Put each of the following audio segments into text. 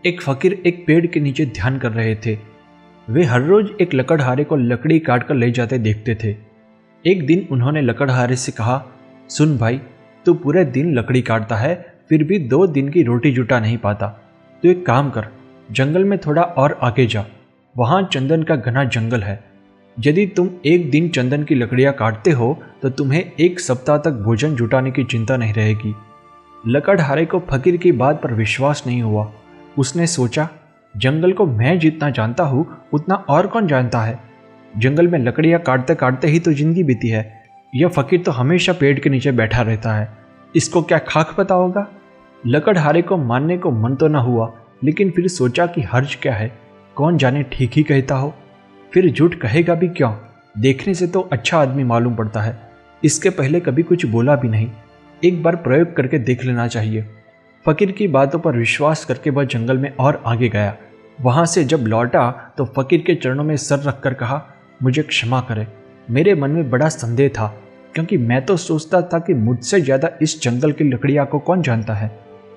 एक फकीर एक पेड़ के नीचे ध्यान कर रहे थे। वे हर रोज एक लकड़हारे को लकड़ी काट कर ले जाते देखते थे। एक दिन उन्होंने लकड़हारे से कहा, सुन भाई, तू पूरे दिन लकड़ी काटता है, फिर भी 2 दिन की रोटी जुटा नहीं पाता। तो एक काम कर, जंगल में थोड़ा और आगे जा, वहाँ चंदन का घना जंगल है। यदि तुम एक दिन चंदन की लकड़ियाँ काटते हो तो तुम्हें 1 सप्ताह तक भोजन जुटाने की चिंता नहीं रहेगी। लकड़हारे को फकीर की बात पर विश्वास नहीं हुआ। उसने सोचा, जंगल को मैं जितना जानता हूँ उतना और कौन जानता है। जंगल में लकड़ियाँ काटते काटते ही तो जिंदगी बीती है। यह फकीर तो हमेशा पेड़ के नीचे बैठा रहता है, इसको क्या खाक पता होगा। लकड़हारे को मानने को मन तो न हुआ, लेकिन फिर सोचा कि हर्ज क्या है, कौन जाने ठीक ही कहता हो। फिर झूठ कहेगा भी क्यों, देखने से तो अच्छा आदमी मालूम पड़ता है। इसके पहले कभी कुछ बोला भी नहीं, एक बार प्रयोग करके देख लेना चाहिए। फकीर की बातों पर विश्वास करके वह जंगल में और आगे गया। वहां से जब लौटा तो फकीर के चरणों में सर रखकर कहा, मुझे क्षमा करें, मेरे मन में बड़ा संदेह था, क्योंकि मैं तो सोचता था कि मुझसे ज़्यादा इस जंगल की लकड़ियाँ को कौन जानता है।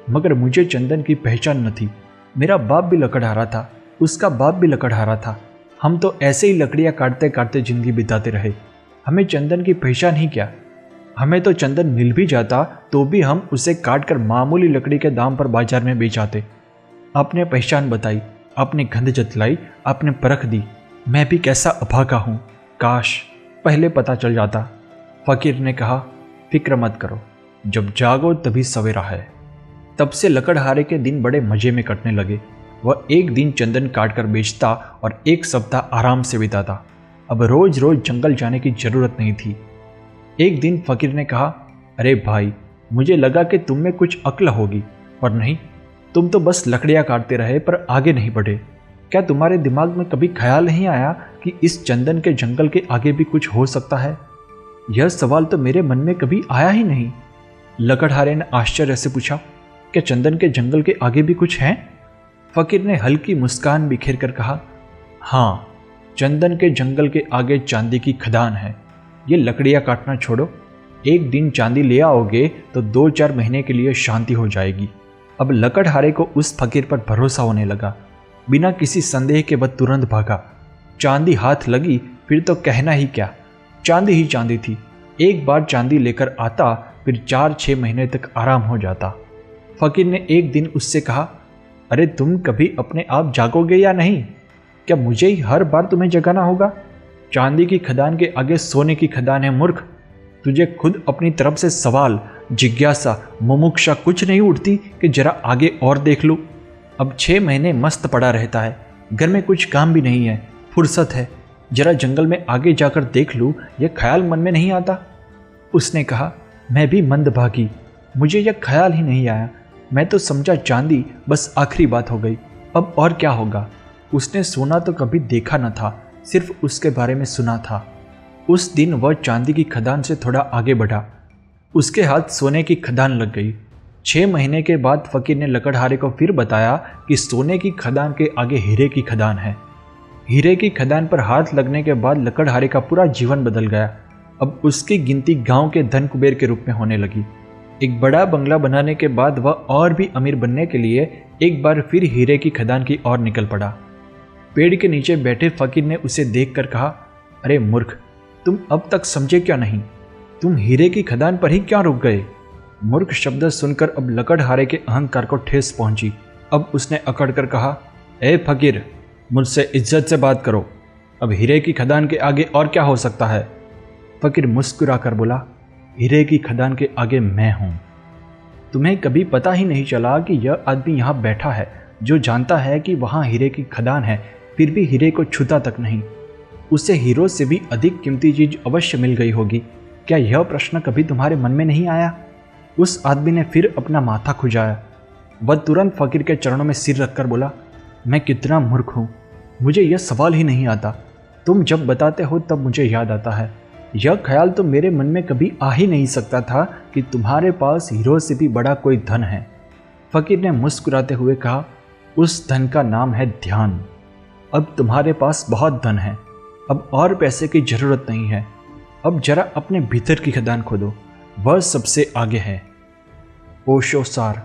मगर मुझे चंदन की पहचान न थी। मेरा बाप भी लकड़हारा था, उसका बाप भी लकड़हारा था। हम तो ऐसे ही लकड़ियाँ काटते काटते जिंदगी बिताते रहे। हमें चंदन की पहचान ही क्या। हमें तो चंदन मिल भी जाता तो भी हम उसे काटकर मामूली लकड़ी के दाम पर बाजार में बेच आते। आपने पहचान बताई, आपने गंध जतलाई, आपने परख दी। मैं भी कैसा अभागा हूँ, काश पहले पता चल जाता। फकीर ने कहा, फिक्र मत करो, जब जागो तभी सवेरा है। तब से लकड़हारे के दिन बड़े मजे में कटने लगे। वह एक दिन चंदन काटकर बेचता और 1 सप्ताह आराम से बिताता। अब रोज रोज जंगल जाने की जरूरत नहीं थी। एक दिन फकीर ने कहा, अरे भाई, मुझे लगा कि तुम में कुछ अक्ल होगी, पर नहीं, तुम तो बस लकड़ियाँ काटते रहे पर आगे नहीं बढ़े। क्या तुम्हारे दिमाग में कभी ख्याल नहीं आया कि इस चंदन के जंगल के आगे भी कुछ हो सकता है? यह सवाल तो मेरे मन में कभी आया ही नहीं। लकड़हारे ने आश्चर्य से पूछा, क्या चंदन के जंगल के आगे भी कुछ है? फकीर ने हल्की मुस्कान बिखेर कर कहा, हाँ, चंदन के जंगल के आगे चांदी की खदान है। ये लकड़ियाँ काटना छोड़ो, एक दिन चांदी ले आओगे तो 2-4 महीने के लिए शांति हो जाएगी। अब लकड़हारे को उस फकीर पर भरोसा होने लगा। बिना किसी संदेह के वह तुरंत भागा। चांदी हाथ लगी फिर तो कहना ही क्या, चांदी ही चांदी थी। एक बार चांदी लेकर आता, फिर 4-6 महीने तक आराम हो जाता। फकीर ने एक दिन उससे कहा, अरे तुम कभी अपने आप जागोगे या नहीं? क्या मुझे ही हर बार तुम्हें जगाना होगा? चांदी की खदान के आगे सोने की खदान है मूर्ख। तुझे खुद अपनी तरफ से सवाल, जिज्ञासा, मुमुक्षा कुछ नहीं उठती कि जरा आगे और देख लूँ? अब 6 महीने मस्त पड़ा रहता है, घर में कुछ काम भी नहीं है, फुर्सत है, जरा जंगल में आगे जाकर देख लूँ, यह ख्याल मन में नहीं आता। उसने कहा, मैं भी मंदभागी, मुझे यह ख्याल ही नहीं आया। मैं तो समझा चांदी बस आखिरी बात हो गई, अब और क्या होगा। उसने सोना तो कभी देखा न था, सिर्फ उसके बारे में सुना था। उस दिन वह चांदी की खदान से थोड़ा आगे बढ़ा, उसके हाथ सोने की खदान लग गई। 6 महीने के बाद फकीर ने लकड़हारे को फिर बताया कि सोने की खदान के आगे हीरे की खदान है। हीरे की खदान पर हाथ लगने के बाद लकड़हारे का पूरा जीवन बदल गया। अब उसकी गिनती गांव के धन कुबेर के रूप में होने लगी। एक बड़ा बंगला बनाने के बाद वह और भी अमीर बनने के लिए एक बार फिर हीरे की खदान की ओर निकल पड़ा। पेड़ के नीचे बैठे फकीर ने उसे देखकर कहा, अरे मूर्ख, तुम अब तक समझे क्या नहीं? तुम हीरे की खदान पर ही क्यों रुक गए? मूर्ख शब्द सुनकर अब लकड़हारे के अहंकार को ठेस पहुंची। अब उसने अकड़ कर कहा, ए फकीर, मुझसे इज्जत से बात करो। अब हीरे की खदान के आगे और क्या हो सकता है? फकीर मुस्कुरा कर बोला, हीरे की खदान के आगे मैं हूं। तुम्हें कभी पता ही नहीं चला कि यह आदमी यहाँ बैठा है जो जानता है कि वहाँ हीरे की खदान है, फिर भी हीरे को छूता तक नहीं। उसे हीरो से भी अधिक कीमती चीज अवश्य मिल गई होगी। क्या यह प्रश्न कभी तुम्हारे मन में नहीं आया? उस आदमी ने फिर अपना माथा खुजाया। वह तुरंत फकीर के चरणों में सिर रखकर बोला, मैं कितना मूर्ख हूँ, मुझे यह सवाल ही नहीं आता। तुम जब बताते हो तब मुझे याद आता है। यह ख्याल तो मेरे मन में कभी आ ही नहीं सकता था कि तुम्हारे पास हीरो से भी बड़ा कोई धन है। फकीर ने मुस्कुराते हुए कहा, उस धन का नाम है ध्यान। अब तुम्हारे पास बहुत धन है, अब और पैसे की जरूरत नहीं है। अब जरा अपने भीतर की खदान खोदो, वह सबसे आगे है। ओशो सार,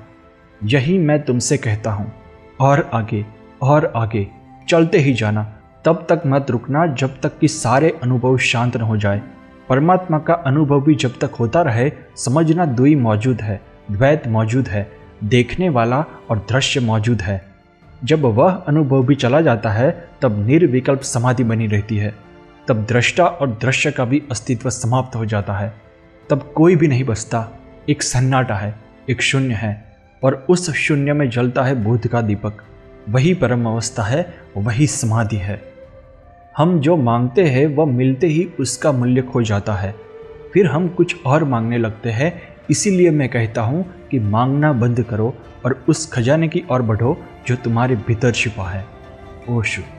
यही मैं तुमसे कहता हूँ, और आगे और आगे चलते ही जाना। तब तक मत रुकना जब तक कि सारे अनुभव शांत न हो जाए। परमात्मा का अनुभव भी जब तक होता रहे, समझना द्वि मौजूद है, द्वैत मौजूद है, देखने वाला और दृश्य मौजूद है। जब वह अनुभव भी चला जाता है तब निर्विकल्प समाधि बनी रहती है। तब दृष्टा और दृश्य का भी अस्तित्व समाप्त हो जाता है। तब कोई भी नहीं बचता, एक सन्नाटा है, एक शून्य है, और उस शून्य में जलता है बोध का दीपक। वही परम अवस्था है, वही समाधि है। हम जो मांगते हैं वह मिलते ही उसका मूल्य खो जाता है। फिर हम कुछ और मांगने लगते हैं। इसीलिए मैं कहता हूँ कि मांगना बंद करो और उस खजाने की ओर बढ़ो जो तुम्हारे भीतर छिपा है। ओशो।